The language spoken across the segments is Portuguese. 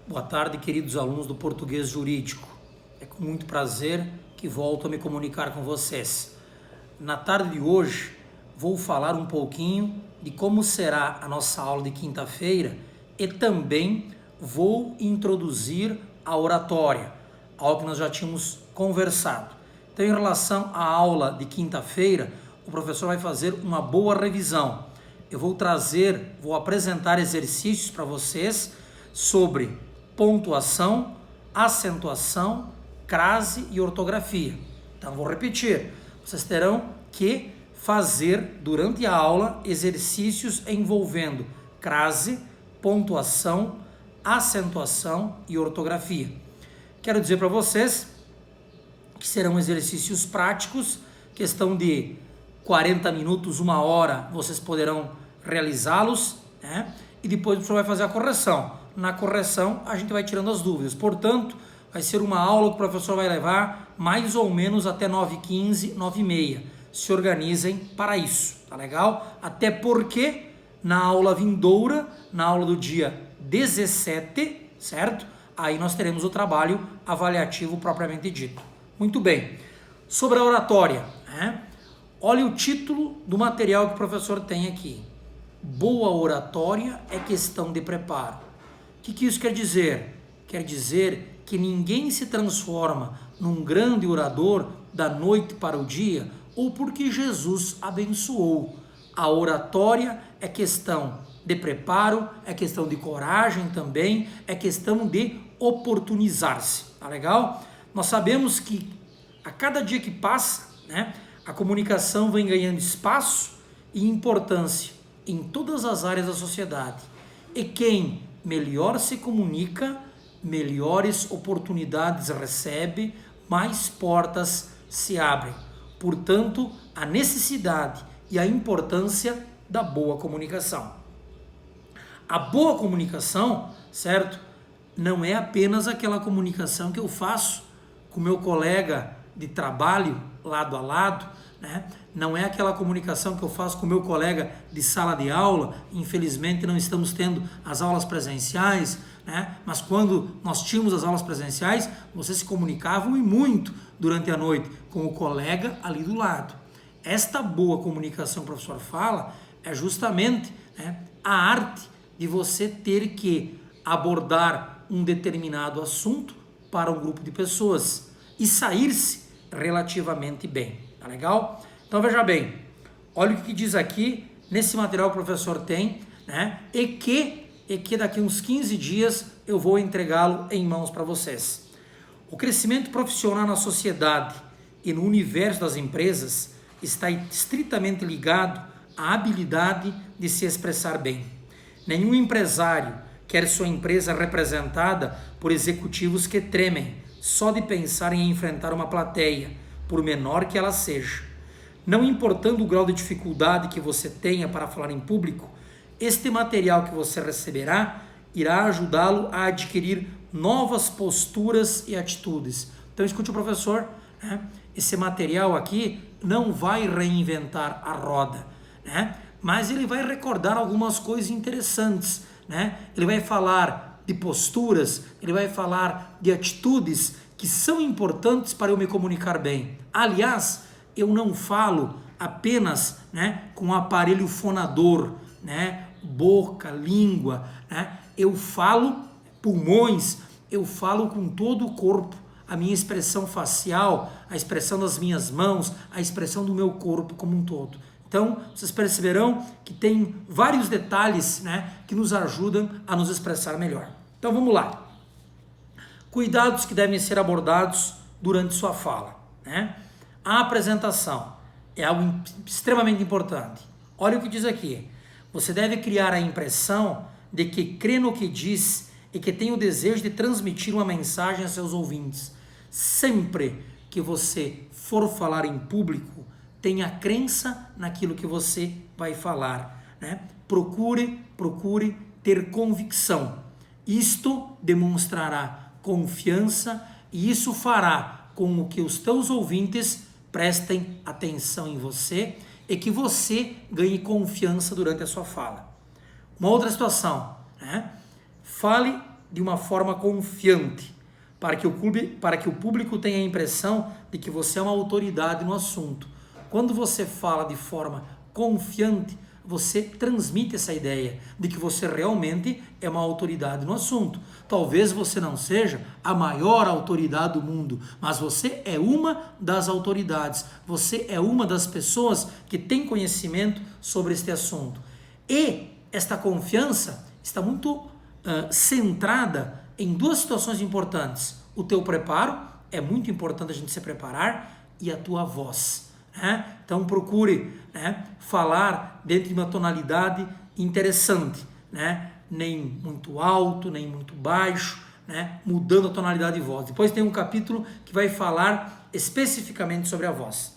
Boa tarde, queridos alunos do Português Jurídico. É com muito prazer que volto a me comunicar com vocês. Na tarde de hoje, vou falar um pouquinho de como será a nossa aula de quinta-feira e também vou introduzir a oratória, algo que nós já tínhamos conversado. Então, em relação à aula de quinta-feira, o professor vai fazer uma boa revisão. Eu vou apresentar exercícios para vocês sobre pontuação, acentuação, crase e ortografia. Então, vou repetir. Vocês terão que fazer, durante a aula, exercícios envolvendo crase, pontuação, acentuação e ortografia. Quero dizer para vocês que serão exercícios práticos, questão de 40 minutos, 1 hora, vocês poderão realizá-los, né? E depois o professor vai fazer a correção. Na correção, a gente vai tirando as dúvidas. Portanto, vai ser uma aula que o professor vai levar mais ou menos até 9h15, 9h30. Se organizem para isso, tá legal? Até porque na aula vindoura, na aula do dia 17, certo? Aí nós teremos o trabalho avaliativo propriamente dito. Muito bem. Sobre a oratória, né? Olha o título do material que o professor tem aqui. Boa oratória é questão de preparo. O que isso quer dizer? Quer dizer que ninguém se transforma num grande orador da noite para o dia ou porque Jesus abençoou. A oratória é questão de preparo, é questão de coragem também, é questão de oportunizar-se. Tá legal? Nós sabemos que a cada dia que passa, né, a comunicação vem ganhando espaço e importância em todas as áreas da sociedade. E quem melhor se comunica, melhores oportunidades recebe, mais portas se abrem. Portanto, a necessidade e a importância da boa comunicação. A boa comunicação, certo? Não é apenas aquela comunicação que eu faço com meu colega de trabalho, lado a lado, né? Não é aquela comunicação que eu faço com o meu colega de sala de aula. Infelizmente não estamos tendo as aulas presenciais, né? Mas quando nós tínhamos as aulas presenciais, vocês se comunicavam e muito durante a noite com o colega ali do lado. Esta boa comunicação que o professor fala é justamente, né, a arte de você ter que abordar um determinado assunto para um grupo de pessoas e sair-se relativamente bem. Tá legal? Então veja bem, olha o que diz aqui nesse material que o professor tem, né? E que daqui uns 15 dias eu vou entregá-lo em mãos para vocês. O crescimento profissional na sociedade e no universo das empresas está estritamente ligado à habilidade de se expressar bem. Nenhum empresário quer sua empresa representada por executivos que tremem só de pensar em enfrentar uma plateia, por menor que ela seja. Não importando o grau de dificuldade que você tenha para falar em público, este material que você receberá irá ajudá-lo a adquirir novas posturas e atitudes. Então escute o professor, né? Esse material aqui não vai reinventar a roda, né? Mas ele vai recordar algumas coisas interessantes, né? Ele vai falar de posturas, ele vai falar de atitudes que são importantes para eu me comunicar bem. Aliás, eu não falo apenas, né, com o aparelho fonador, né, boca, língua, né? Eu falo pulmões, eu falo com todo o corpo, a minha expressão facial, a expressão das minhas mãos, a expressão do meu corpo como um todo. Então, vocês perceberão que tem vários detalhes, né, que nos ajudam a nos expressar melhor. Então, vamos lá. Cuidados que devem ser abordados durante sua fala, né? A apresentação é algo extremamente importante. Olha o que diz aqui. Você deve criar a impressão de que crê no que diz e que tem o desejo de transmitir uma mensagem a seus ouvintes. Sempre que você for falar em público, tenha crença naquilo que você vai falar, né? Procure ter convicção. Isto demonstrará confiança e isso fará com que os teus ouvintes prestem atenção em você e que você ganhe confiança durante a sua fala. Uma outra situação, né? Fale de uma forma confiante, para que o público tenha a impressão de que você é uma autoridade no assunto. Quando você fala de forma confiante, você transmite essa ideia de que você realmente é uma autoridade no assunto. Talvez você não seja a maior autoridade do mundo, mas você é uma das autoridades. Você é uma das pessoas que tem conhecimento sobre este assunto. E esta confiança está muito centrada em duas situações importantes. O teu preparo, é muito importante a gente se preparar, e a tua voz. Então procure falar dentro de uma tonalidade interessante, nem muito alto, nem muito baixo, mudando a tonalidade de voz. Depois tem um capítulo que vai falar especificamente sobre a voz.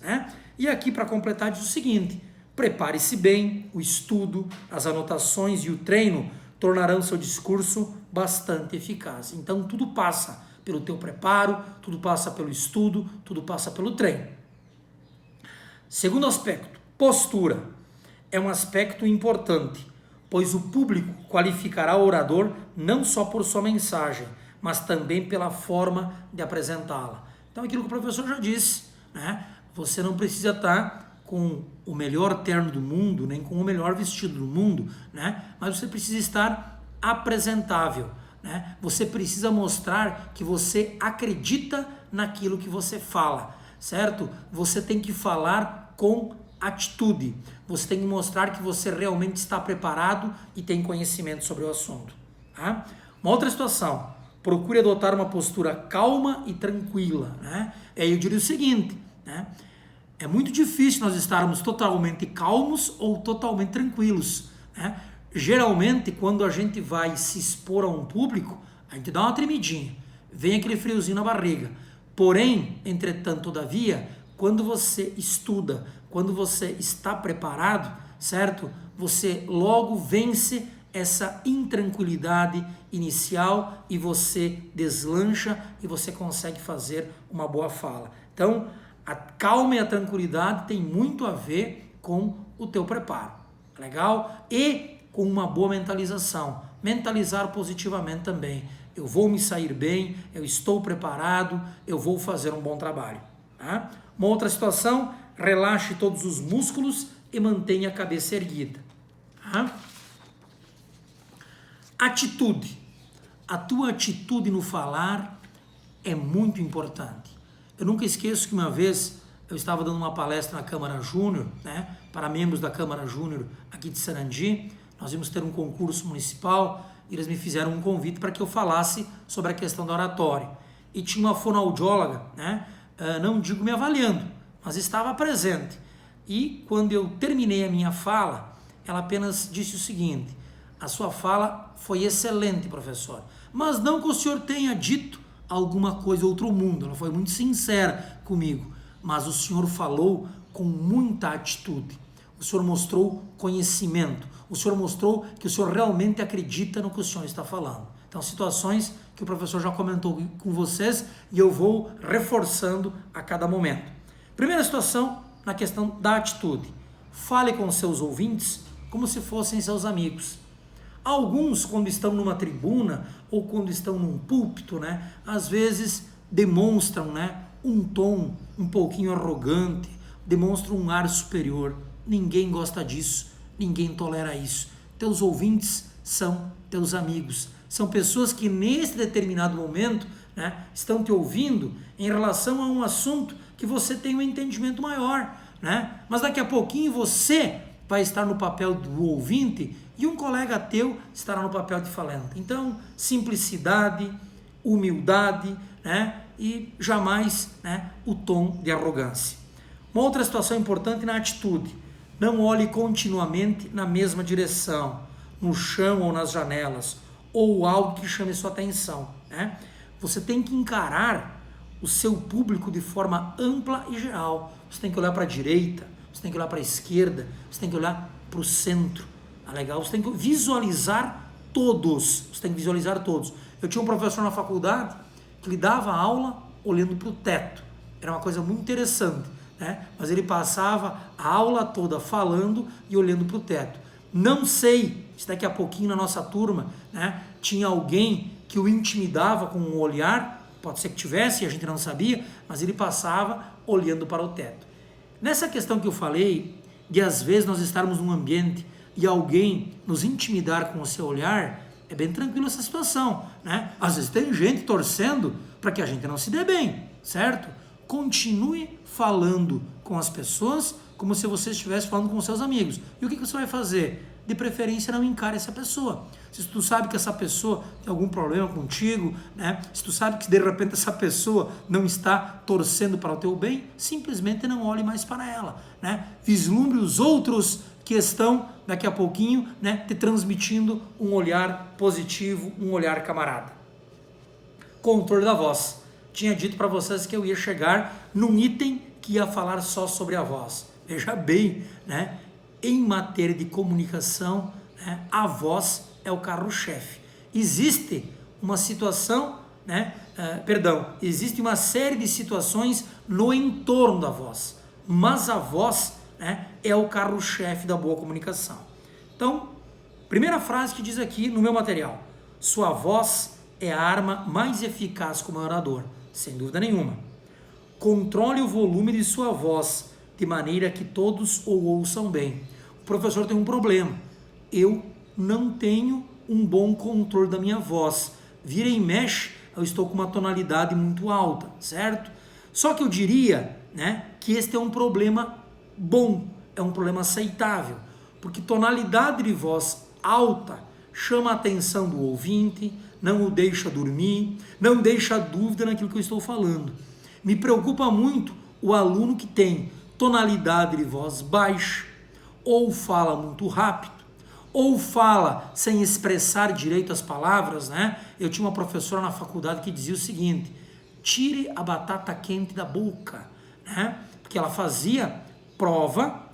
E aqui, para completar, diz o seguinte: prepare-se bem, o estudo, as anotações e o treino tornarão seu discurso bastante eficaz. Então tudo passa pelo teu preparo, tudo passa pelo estudo, tudo passa pelo treino. Segundo aspecto, postura. É um aspecto importante, pois o público qualificará o orador não só por sua mensagem, mas também pela forma de apresentá-la. Então, aquilo que o professor já disse, você não precisa estar com o melhor terno do mundo, nem com o melhor vestido do mundo, mas você precisa estar apresentável. Você precisa mostrar que você acredita naquilo que você fala. Certo? Você tem que falar com atitude. Você tem que mostrar que você realmente está preparado e tem conhecimento sobre o assunto. Uma outra situação, procure adotar uma postura calma e tranquila. Aí eu diria o seguinte, é muito difícil nós estarmos totalmente calmos ou totalmente tranquilos. Geralmente, quando a gente vai se expor a um público, a gente dá uma tremidinha, vem aquele friozinho na barriga. Porém, entretanto, todavia, quando você estuda, quando você está preparado, certo? Você logo vence essa intranquilidade inicial e você deslancha e você consegue fazer uma boa fala. Então, a calma e a tranquilidade tem muito a ver com o teu preparo, legal? E com uma boa mentalização, mentalizar positivamente também. Eu vou me sair bem, eu estou preparado, eu vou fazer um bom trabalho. Uma outra situação, relaxe todos os músculos e mantenha a cabeça erguida. Atitude. A tua atitude no falar é muito importante. Eu nunca esqueço que uma vez eu estava dando uma palestra na Câmara Júnior, para membros da Câmara Júnior aqui de Sarandi. Nós íamos ter um concurso municipal e eles me fizeram um convite para que eu falasse sobre a questão da oratória. E tinha uma fonoaudióloga, não digo me avaliando, mas estava presente. E quando eu terminei a minha fala, ela apenas disse o seguinte: a sua fala foi excelente, professor, mas não que o senhor tenha dito alguma coisa outro mundo. Ela foi muito sincera comigo, mas o senhor falou com muita atitude. O senhor mostrou conhecimento. O senhor mostrou que o senhor realmente acredita no que o senhor está falando. Então, situações que o professor já comentou com vocês e eu vou reforçando a cada momento. Primeira situação, na questão da atitude. Fale com seus ouvintes como se fossem seus amigos. Alguns, quando estão numa tribuna ou quando estão num púlpito, às vezes demonstram um tom um pouquinho arrogante, demonstram um ar superior. Ninguém gosta disso, ninguém tolera isso. Teus ouvintes são teus amigos, são pessoas que nesse determinado momento estão te ouvindo em relação a um assunto que você tem um entendimento maior, mas daqui a pouquinho você vai estar no papel do ouvinte e um colega teu estará no papel de falante. Então, simplicidade, humildade, e jamais o tom de arrogância. Uma outra situação importante na atitude: não olhe continuamente na mesma direção, no chão ou nas janelas, ou algo que chame sua atenção. Você tem que encarar o seu público de forma ampla e geral. Você tem que olhar para a direita, você tem que olhar para a esquerda, você tem que olhar para o centro. Legal? Você tem que visualizar todos. Você tem que visualizar todos. Eu tinha um professor na faculdade que ele dava aula olhando para o teto. Era uma coisa muito interessante. Mas ele passava a aula toda falando e olhando para o teto. Não sei se daqui a pouquinho na nossa turma tinha alguém que que o intimidava com um olhar, pode ser que tivesse, a gente não sabia, mas ele passava olhando para o teto. Nessa questão que eu falei, de às vezes nós estarmos num ambiente e alguém nos intimidar com o seu olhar, é bem tranquilo essa situação, né? Às vezes tem gente torcendo para que a gente não se dê bem, certo? Continue falando com as pessoas como se você estivesse falando com seus amigos. E o que você vai fazer? De preferência, não encare essa pessoa. Se tu sabe que essa pessoa tem algum problema contigo, né? Se tu sabe que de repente essa pessoa não está torcendo para o teu bem, simplesmente não olhe mais para ela, né? Vislumbre os outros que estão daqui a pouquinho, né, te transmitindo um olhar positivo, um olhar camarada. Controle da voz. Tinha dito para vocês que eu ia chegar num item que ia falar só sobre a voz. Veja bem, né? Em matéria de comunicação, né, a voz é o carro-chefe. Existe uma situação, né, existe uma série de situações no entorno da voz, mas a voz, né, é o carro-chefe da boa comunicação. Então, primeira frase que diz aqui no meu material: sua voz é a arma mais eficaz como orador, sem dúvida nenhuma. Controle o volume de sua voz, de maneira que todos o ouçam bem. O professor tem um problema. Eu não tenho um bom controle da minha voz. Vira e mexe, eu estou com uma tonalidade muito alta, certo? Só que eu diria, né, que este é um problema bom, é um problema aceitável, porque tonalidade de voz alta chama a atenção do ouvinte, não o deixa dormir, não deixa dúvida naquilo que eu estou falando. Me preocupa muito o aluno que tem tonalidade de voz baixa, ou fala muito rápido, ou fala sem expressar direito as palavras, né? Eu tinha uma professora na faculdade que dizia o seguinte: tire a batata quente da boca, né? Porque ela fazia prova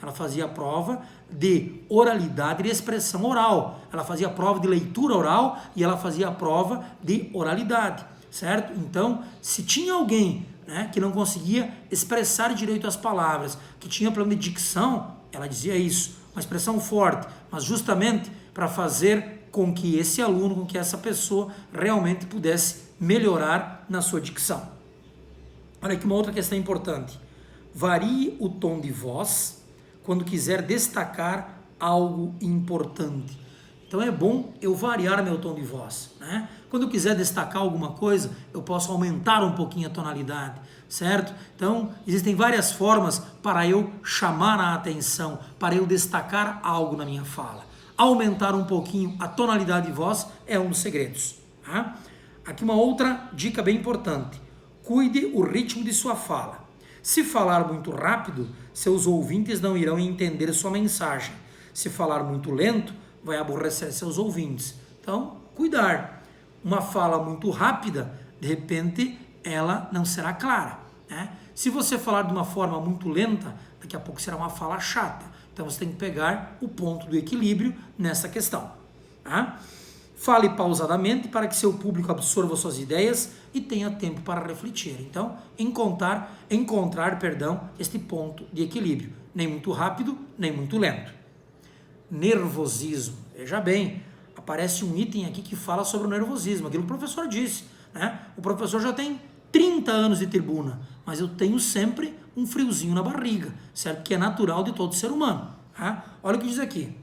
de oralidade e de expressão oral. Ela fazia prova de leitura oral e ela fazia prova de oralidade, certo? Então, se tinha alguém, né, que não conseguia expressar direito as palavras, que tinha problema de dicção, ela dizia isso, uma expressão forte, mas justamente para fazer com que esse aluno, com que essa pessoa realmente pudesse melhorar na sua dicção. Olha aqui uma outra questão importante. Varie o tom de voz quando quiser destacar algo importante. Então é bom eu variar meu tom de voz, né? Quando eu quiser destacar alguma coisa, eu posso aumentar um pouquinho a tonalidade, certo? Então existem várias formas para eu chamar a atenção, para eu destacar algo na minha fala. Aumentar um pouquinho a tonalidade de voz é um dos segredos, tá? Aqui uma outra dica bem importante. Cuide o ritmo de sua fala. Se falar muito rápido, seus ouvintes não irão entender sua mensagem. Se falar muito lento, vai aborrecer seus ouvintes. Então, cuidar. Uma fala muito rápida, de repente, ela não será clara, né? Se você falar de uma forma muito lenta, daqui a pouco será uma fala chata. Então, você tem que pegar o ponto do equilíbrio nessa questão, tá? Fale pausadamente para que seu público absorva suas ideias e tenha tempo para refletir. Então, encontrar este ponto de equilíbrio. Nem muito rápido, nem muito lento. Nervosismo. Veja bem, aparece um item aqui que fala sobre o nervosismo. Aquilo que o professor disse, né? O professor já tem 30 anos de tribuna, mas eu tenho sempre um friozinho na barriga, certo? Que é natural de todo ser humano, tá? Olha o que diz aqui.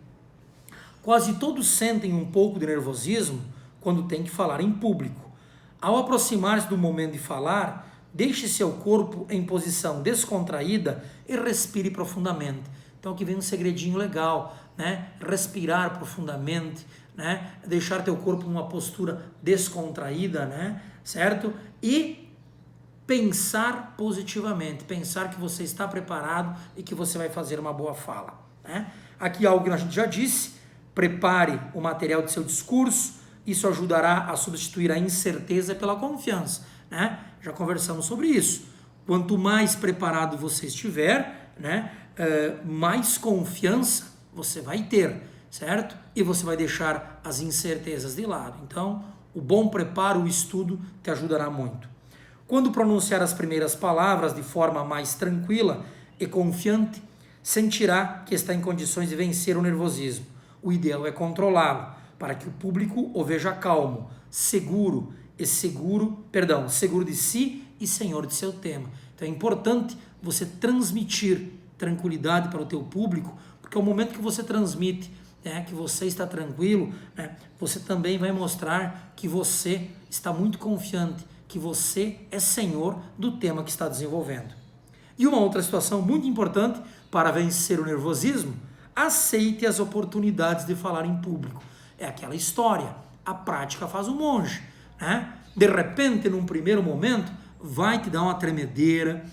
Quase todos sentem um pouco de nervosismo quando tem que falar em público. Ao aproximar-se do momento de falar, deixe seu corpo em posição descontraída e respire profundamente. Então aqui vem um segredinho legal, né? Respirar profundamente, né? Deixar teu corpo numa postura descontraída, né? Certo? E pensar positivamente, pensar que você está preparado e que você vai fazer uma boa fala, né? Aqui algo que a gente já disse. Prepare o material de seu discurso, isso ajudará a substituir a incerteza pela confiança, né? Já conversamos sobre isso. Quanto mais preparado você estiver, né, mais confiança você vai ter, certo? E você vai deixar as incertezas de lado. Então, o bom preparo, o estudo te ajudará muito. Quando pronunciar as primeiras palavras de forma mais tranquila e confiante, sentirá que está em condições de vencer o nervosismo. O ideal é controlá-lo, para que o público o veja calmo, seguro de si e senhor de seu tema. Então é importante você transmitir tranquilidade para o teu público, porque ao momento que você transmite que você está tranquilo, você também vai mostrar que você está muito confiante, que você é senhor do tema que está desenvolvendo. E uma outra situação muito importante para vencer o nervosismo: aceite as oportunidades de falar em público. É aquela história, a prática faz o monge, né? De repente, num primeiro momento, vai te dar uma tremedeira,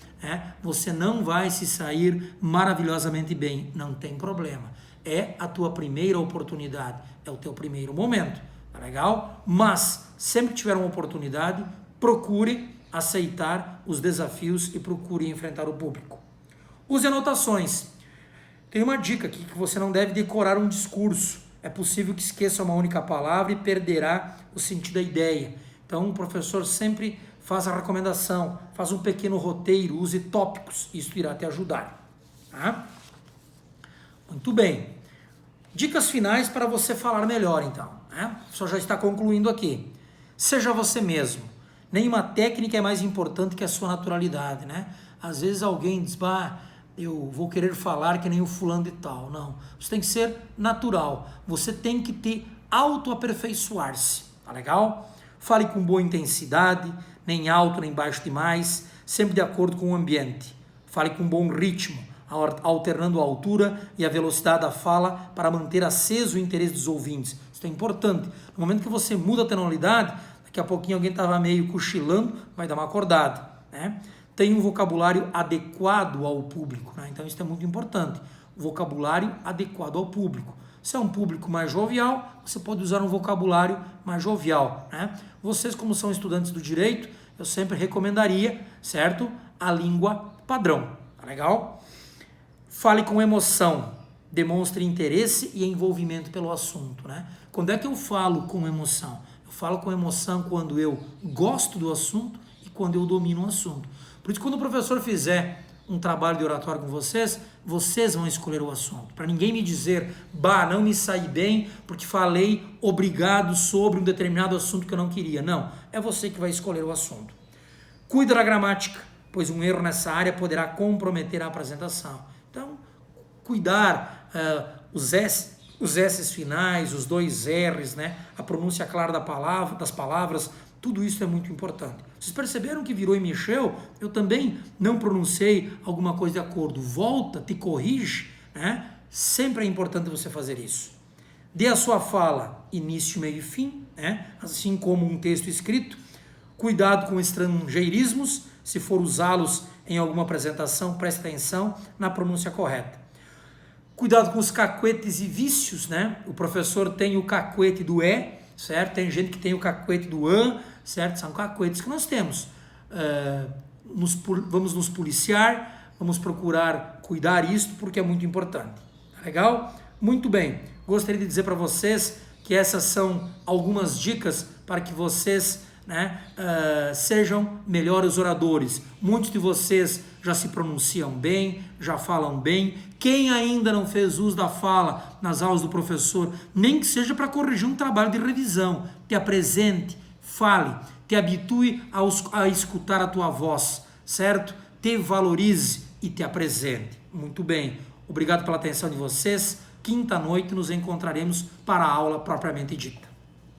você não vai se sair maravilhosamente bem, não tem problema. É a tua primeira oportunidade, é o teu primeiro momento, tá legal? Mas, sempre que tiver uma oportunidade, procure aceitar os desafios e procure enfrentar o público. Use anotações. Tem uma dica aqui, que você não deve decorar um discurso. É possível que esqueça uma única palavra e perderá o sentido da ideia. Então, o professor sempre faz a recomendação, faz um pequeno roteiro, use tópicos, isso irá te ajudar. Tá? Muito bem. Dicas finais para você falar melhor, então. O professor já está concluindo aqui. Seja você mesmo. Nenhuma técnica é mais importante que a sua naturalidade, né? Às vezes alguém diz, eu vou querer falar que nem o fulano de tal. Não, você tem que ser natural. Você tem que te autoaperfeiçoar-se, tá legal? Fale com boa intensidade, nem alto nem baixo demais, sempre de acordo com o ambiente. Fale com bom ritmo, alternando a altura e a velocidade da fala para manter aceso o interesse dos ouvintes. Isso é importante. No momento que você muda a tonalidade, daqui a pouquinho alguém estava meio cochilando, vai dar uma acordada, né? Tem um vocabulário adequado ao público, né? Então isso é muito importante. O vocabulário adequado ao público. Se é um público mais jovial, você pode usar um vocabulário mais jovial, né? Vocês, como são estudantes do direito, eu sempre recomendaria, certo? A língua padrão, tá legal? Fale com emoção, demonstre interesse e envolvimento pelo assunto, né? Quando é que eu falo com emoção? Eu falo com emoção quando eu gosto do assunto e quando eu domino o assunto. Por isso, quando o professor fizer um trabalho de oratório com vocês, vocês vão escolher o assunto. Para ninguém me dizer, não me saí bem porque falei obrigado sobre um determinado assunto que eu não queria. Não, é você que vai escolher o assunto. Cuida da gramática, pois um erro nessa área poderá comprometer a apresentação. Então, cuidar os S's finais, os 2 R's, né? A pronúncia clara das palavras, tudo isso é muito importante. Vocês perceberam que virou e mexeu? Eu também não pronunciei alguma coisa de acordo. Volta, te corrige, né? Sempre é importante você fazer isso. Dê a sua fala início, meio e fim, né? Assim como um texto escrito. Cuidado com estrangeirismos. Se for usá-los em alguma apresentação, preste atenção na pronúncia correta. Cuidado com os cacuetes e vícios, né? O professor tem o cacuete do certo? Tem gente que tem o cacuete do certo? São cacuetes que nós temos. Vamos nos policiar, vamos procurar cuidar isto porque é muito importante. Tá legal? Muito bem. Gostaria de dizer para vocês que essas são algumas dicas para que vocês, né, sejam melhores oradores. Muitos de vocês já se pronunciam bem, já falam bem. Quem ainda não fez uso da fala nas aulas do professor, nem que seja para corrigir um trabalho de revisão, te apresente, fale, te habitue a escutar a tua voz, certo? Te valorize e te apresente. Muito bem. Obrigado pela atenção de vocês. Quinta noite nos encontraremos para a aula propriamente dita.